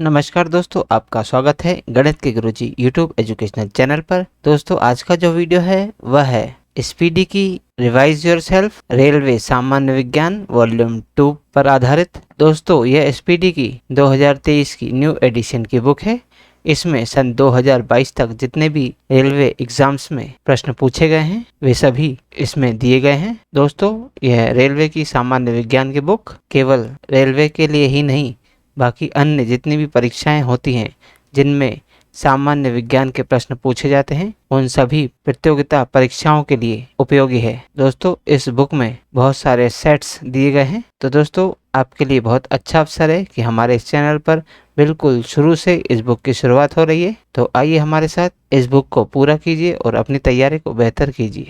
नमस्कार दोस्तों, आपका स्वागत है गणित के गुरुजी यूट्यूब एजुकेशनल चैनल पर। दोस्तों, आज का जो वीडियो है वह है स्पीडी की रिवाइज योरसेल्फ रेलवे सामान्य विज्ञान वॉल्यूम 2 पर आधारित। दोस्तों, यह स्पीडी की 2023 की न्यू एडिशन की बुक है। इसमें सन 2022 तक जितने भी रेलवे एग्जाम्स में प्रश्न पूछे गए हैं वे सभी इसमें दिए गए हैं। दोस्तों, यह रेलवे की सामान्य विज्ञान की बुक केवल रेलवे के लिए ही नहीं, बाकी अन्य जितनी भी परीक्षाएं होती हैं जिनमें सामान्य विज्ञान के प्रश्न पूछे जाते हैं उन सभी प्रतियोगिता परीक्षाओं के लिए उपयोगी है। दोस्तों, इस बुक में बहुत सारे सेट्स दिए गए हैं, तो दोस्तों आपके लिए बहुत अच्छा अवसर है कि हमारे इस चैनल पर बिल्कुल शुरू से इस बुक की शुरुआत हो रही है। तो आइए हमारे साथ इस बुक को पूरा कीजिए और अपनी तैयारी को बेहतर कीजिए।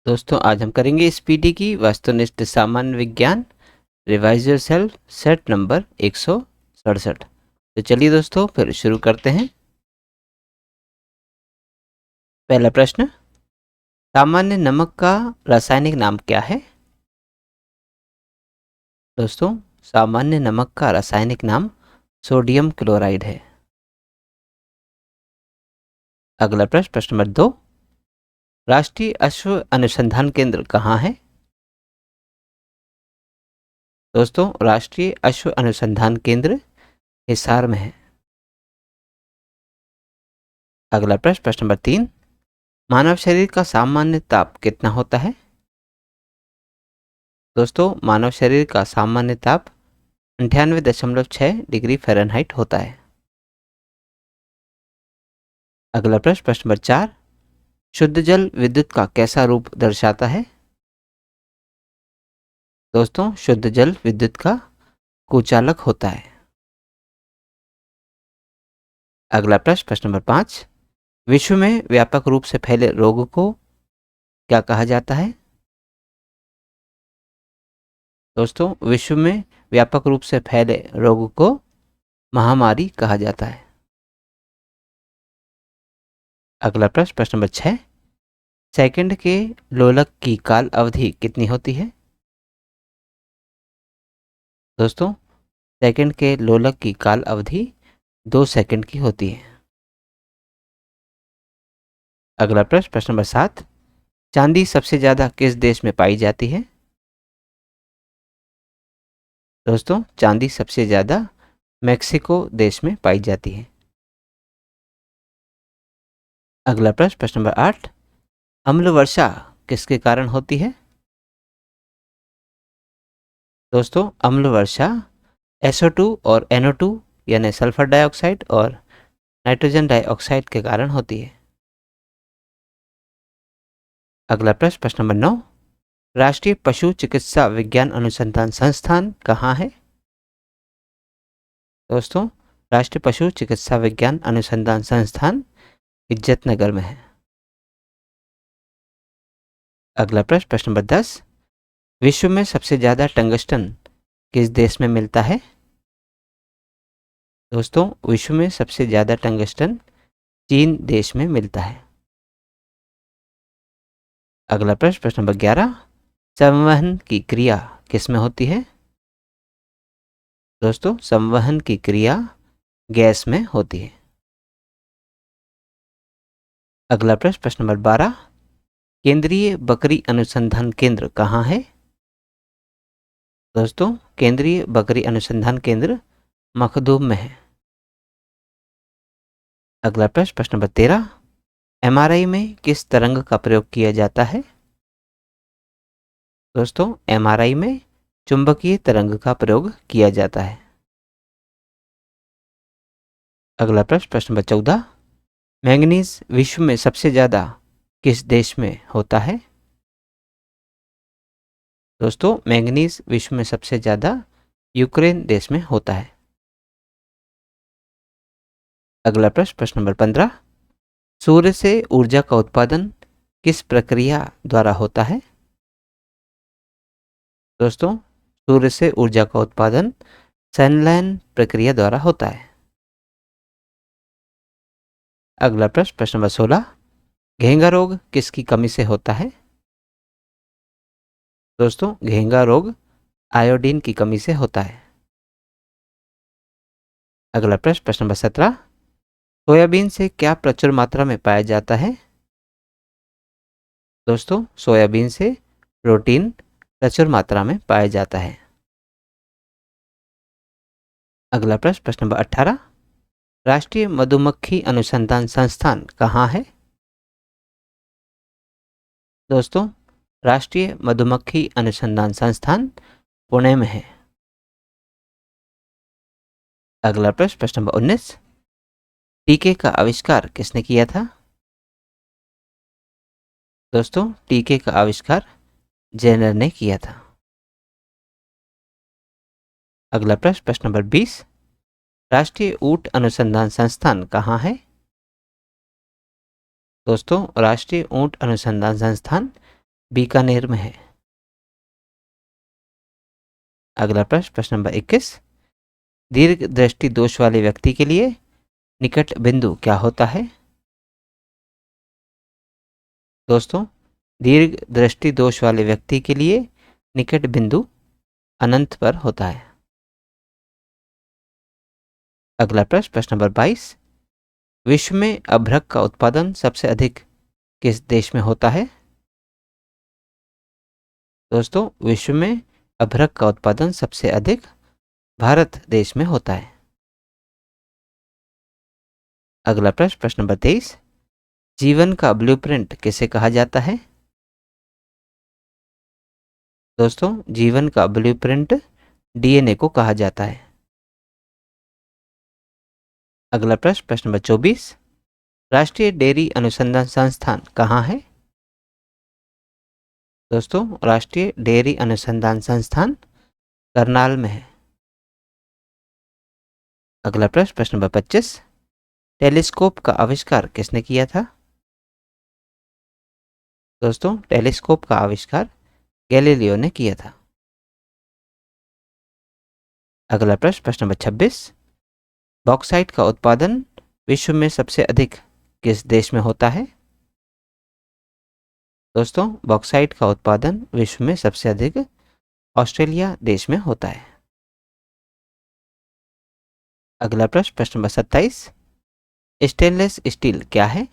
दोस्तों, आज हम करेंगे स्पीडी की वस्तुनिष्ठ सामान्य विज्ञान रिवाइज योरसेल्फ सेट नंबर 167। तो चलिए दोस्तों फिर शुरू करते हैं। पहला प्रश्न, सामान्य नमक का रासायनिक नाम क्या है? दोस्तों, सामान्य नमक का रासायनिक नाम सोडियम क्लोराइड है। अगला प्रश्न, प्रश्न नंबर 2, राष्ट्रीय अश्व अनुसंधान केंद्र कहाँ है? दोस्तों, राष्ट्रीय अश्व अनुसंधान केंद्र हिसार में है। अगला प्रश्न, प्रश्न नंबर 3, मानव शरीर का सामान्य ताप कितना होता है? दोस्तों, मानव शरीर का सामान्य ताप 98.6 डिग्री फ़ारेनहाइट होता है। अगला प्रश्न, प्रश्न नंबर 4, शुद्ध जल विद्युत का कैसा रूप दर्शाता है? दोस्तों, शुद्ध जल विद्युत का कुचालक होता है। अगला प्रश्न, प्रश्न नंबर 5, विश्व में व्यापक रूप से फैले रोग को क्या कहा जाता है? दोस्तों, विश्व में व्यापक रूप से फैले रोग को महामारी कहा जाता है। अगला प्रश्न, प्रश्न नंबर 6, सेकंड के लोलक की काल अवधि कितनी होती है? दोस्तों, सेकंड के लोलक की काल अवधि 2 सेकंड की होती है। अगला प्रश्न, प्रश्न नंबर 7, चांदी सबसे ज़्यादा किस देश में पाई जाती है? दोस्तों, चांदी सबसे ज़्यादा मेक्सिको देश में पाई जाती है। अगला प्रश्न, प्रश्न नंबर 8, अम्ल वर्षा किसके कारण होती है? दोस्तों, अम्ल वर्षा SO2 और NO2 यानी सल्फर डाइऑक्साइड और नाइट्रोजन डाइऑक्साइड के कारण होती है। अगला प्रश्न, प्रश्न नंबर 9, राष्ट्रीय पशु चिकित्सा विज्ञान अनुसंधान संस्थान कहाँ है? दोस्तों, राष्ट्रीय पशु चिकित्सा विज्ञान अनुसंधान संस्थान इज्जतनगर में है। अगला प्रश्न, प्रश्न नंबर 10, विश्व में सबसे ज़्यादा टंगस्टन किस देश में मिलता है? दोस्तों, विश्व में सबसे ज़्यादा टंगस्टन चीन देश में मिलता है। अगला प्रश्न, प्रश्न नंबर 11, संवहन की क्रिया किस में होती है? दोस्तों, संवहन की क्रिया गैस में होती है। अगला प्रश्न, प्रश्न नंबर 12, केंद्रीय बकरी अनुसंधान केंद्र कहाँ है? दोस्तों, केंद्रीय बकरी अनुसंधान केंद्र मखदूम में है। अगला प्रश्न, प्रश्न नंबर 13, MRI में किस तरंग का प्रयोग किया जाता है? दोस्तों, MRI में चुंबकीय तरंग का प्रयोग किया जाता है। अगला प्रश्न, प्रश्न नंबर 14, मैंगनीज विश्व में सबसे ज़्यादा किस देश में होता है? दोस्तों, मैंगनीज विश्व में सबसे ज़्यादा यूक्रेन देश में होता है। अगला प्रश्न, प्रश्न नंबर 15, सूर्य से ऊर्जा का उत्पादन किस प्रक्रिया द्वारा होता है? दोस्तों, सूर्य से ऊर्जा का उत्पादन संलयन प्रक्रिया द्वारा होता है। अगला प्रश्न, प्रश्न नंबर 16, घेंगा रोग किसकी कमी से होता है? दोस्तों, घेंगा रोग आयोडीन की कमी से होता है। अगला प्रश्न, प्रश्न नंबर 17, सोयाबीन से क्या प्रचुर मात्रा में पाया जाता है? दोस्तों, सोयाबीन से प्रोटीन प्रचुर मात्रा में पाया जाता है। अगला प्रश्न, प्रश्न नंबर 18, राष्ट्रीय मधुमक्खी अनुसंधान संस्थान कहाँ है? दोस्तों, राष्ट्रीय मधुमक्खी अनुसंधान संस्थान पुणे में है। अगला प्रश्न, प्रश्न नंबर 19, टीके का आविष्कार किसने किया था? दोस्तों, टीके का आविष्कार जेनर ने किया था। अगला प्रश्न, प्रश्न नंबर 20, राष्ट्रीय ऊंट अनुसंधान संस्थान कहाँ है? दोस्तों, राष्ट्रीय ऊंट अनुसंधान संस्थान बीकानेर में है। अगला प्रश्न, प्रश्न नंबर 21, दीर्घ दृष्टि दोष वाले व्यक्ति के लिए निकट बिंदु क्या होता है? दोस्तों, दीर्घ दृष्टि दोष वाले व्यक्ति के लिए निकट बिंदु अनंत पर होता है। अगला प्रश्न, प्रश्न नंबर 22, विश्व में अभ्रक का उत्पादन सबसे अधिक किस देश में होता है? दोस्तों, विश्व में अभ्रक का उत्पादन सबसे अधिक भारत देश में होता है। अगला प्रश्न, प्रश्न नंबर 23, जीवन का ब्लूप्रिंट किसे कहा जाता है? दोस्तों, जीवन का ब्लूप्रिंट डीएनए को कहा जाता है। अगला प्रश्न, प्रश्न नंबर 24, राष्ट्रीय डेयरी अनुसंधान संस्थान कहाँ है? दोस्तों, राष्ट्रीय डेयरी अनुसंधान संस्थान करनाल में है। अगला प्रश्न, प्रश्न नंबर 25, टेलीस्कोप का आविष्कार किसने किया था? दोस्तों, टेलीस्कोप का आविष्कार गैलीलियो ने किया था। अगला प्रश्न, प्रश्न नंबर 26, बॉक्साइट का उत्पादन विश्व में सबसे अधिक किस देश में होता है? दोस्तों, बॉक्साइट का उत्पादन विश्व में सबसे अधिक ऑस्ट्रेलिया देश में होता है। अगला प्रश्न, प्रश्न नंबर 27, स्टेनलेस स्टील क्या है?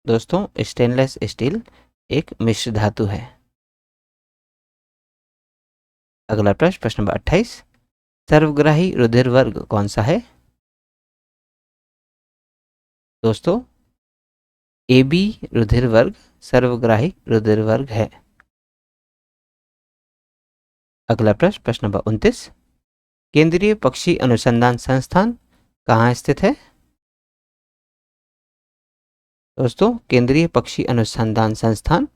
दोस्तों, स्टेनलेस स्टील एक मिश्र धातु है। अगला प्रश्न, प्रश्न नंबर 28, सर्वग्राही रुधिर वर्ग कौन सा है? दोस्तों, AB रुधिर वर्ग सर्वग्राही रुधिर वर्ग है। अगला प्रश्न, प्रश्न नंबर 29, केंद्रीय पक्षी अनुसंधान संस्थान कहाँ स्थित है? दोस्तों, केंद्रीय पक्षी अनुसंधान संस्थान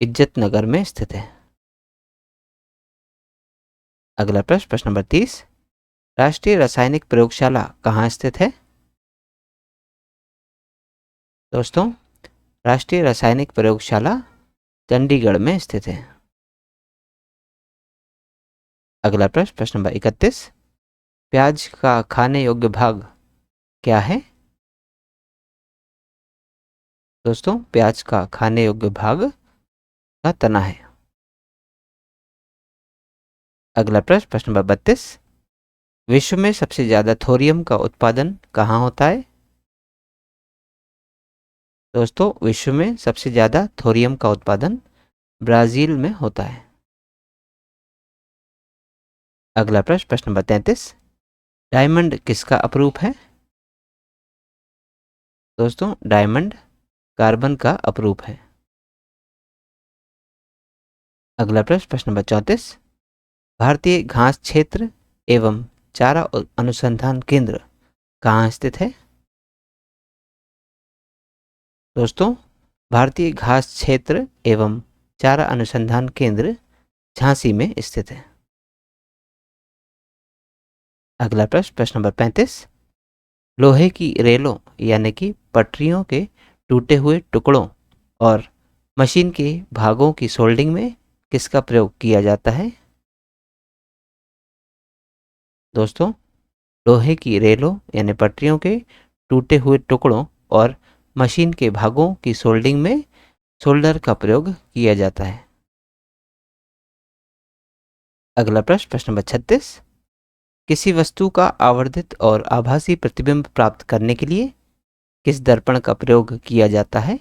इज्जतनगर में स्थित है। अगला प्रश्न, प्रश्न नंबर 30, राष्ट्रीय रासायनिक प्रयोगशाला कहाँ स्थित है? दोस्तों, राष्ट्रीय रासायनिक प्रयोगशाला चंडीगढ़ में स्थित है। अगला प्रश्न, प्रश्न नंबर 31, प्याज का खाने योग्य भाग क्या है? दोस्तों, प्याज का खाने योग्य भाग का तना है। अगला प्रश्न, प्रश्न नंबर 32, विश्व में सबसे ज्यादा थोरियम का उत्पादन कहाँ होता है? दोस्तों, विश्व में सबसे ज्यादा थोरियम का उत्पादन ब्राजील में होता है। अगला प्रश्न, प्रश्न नंबर 33, डायमंड किसका अपरूप है? दोस्तों, डायमंड कार्बन का अपरूप है। अगला प्रश्न, प्रश्न नंबर 34, भारतीय घास क्षेत्र एवं चारा अनुसंधान केंद्र कहाँ स्थित है? दोस्तों, भारतीय घास क्षेत्र एवं चारा अनुसंधान केंद्र झांसी में स्थित है। अगला प्रश्न, प्रश्न नंबर 35, लोहे की रेलों यानी कि पटरियों के टूटे हुए टुकड़ों और मशीन के भागों की सोल्डिंग में किसका प्रयोग किया जाता है? दोस्तों, लोहे की रेलों यानी पटरियों के टूटे हुए टुकड़ों और मशीन के भागों की सोल्डिंग में सोल्डर का प्रयोग किया जाता है। अगला प्रश्न, प्रश्न नंबर 36, किसी वस्तु का आवर्धित और आभासी प्रतिबिंब प्राप्त करने के लिए किस दर्पण का प्रयोग किया जाता है?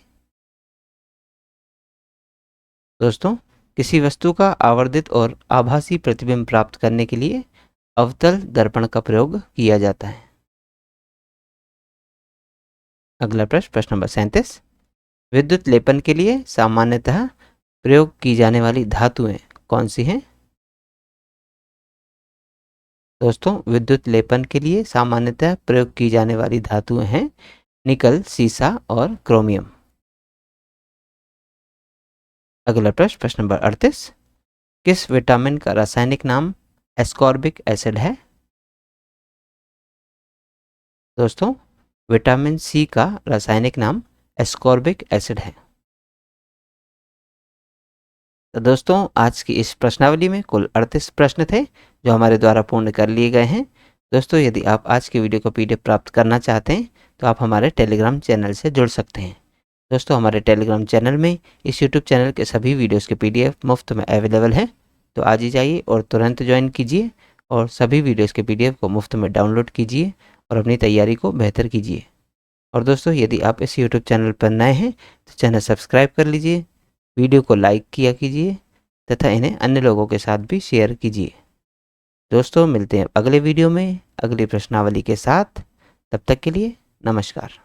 दोस्तों, किसी वस्तु का आवर्धित और आभासी प्रतिबिंब प्राप्त करने के लिए अवतल दर्पण का प्रयोग किया जाता है। अगला प्रश्न नंबर 37। विद्युत लेपन के लिए सामान्यतः प्रयोग की जाने वाली धातुएं कौन सी हैं? दोस्तों, विद्युत लेपन के लिए सामान्यतः प्रयोग की जाने वाली धातुएं हैं निकल, सीसा और क्रोमियम। अगला प्रश्न नंबर 38। किस विटामिन का रासायनिक नाम एस्कॉर्बिक एसिड है? दोस्तों, विटामिन सी का रासायनिक नाम एस्कॉर्बिक एसिड है। तो दोस्तों, आज की इस प्रश्नावली में कुल 38 प्रश्न थे जो हमारे द्वारा पूर्ण कर लिए गए हैं। दोस्तों, यदि आप आज की वीडियो को पीडीएफ प्राप्त करना चाहते हैं तो आप हमारे टेलीग्राम चैनल से जुड़ सकते हैं। दोस्तों, हमारे टेलीग्राम चैनल में इस यूट्यूब चैनल के सभी वीडियोस के पीडीएफ मुफ्त में अवेलेबल है। तो आज ही जाइए और तुरंत ज्वाइन कीजिए और सभी वीडियोस के पीडीएफ को मुफ्त में डाउनलोड कीजिए और अपनी तैयारी को बेहतर कीजिए। और दोस्तों, यदि आप इस यूट्यूब चैनल पर नए हैं तो चैनल सब्सक्राइब कर लीजिए, वीडियो को लाइक किया कीजिए तथा इन्हें अन्य लोगों के साथ भी शेयर कीजिए। दोस्तों, मिलते हैं अगले वीडियो में अगली प्रश्नावली के साथ। तब तक के लिए नमस्कार।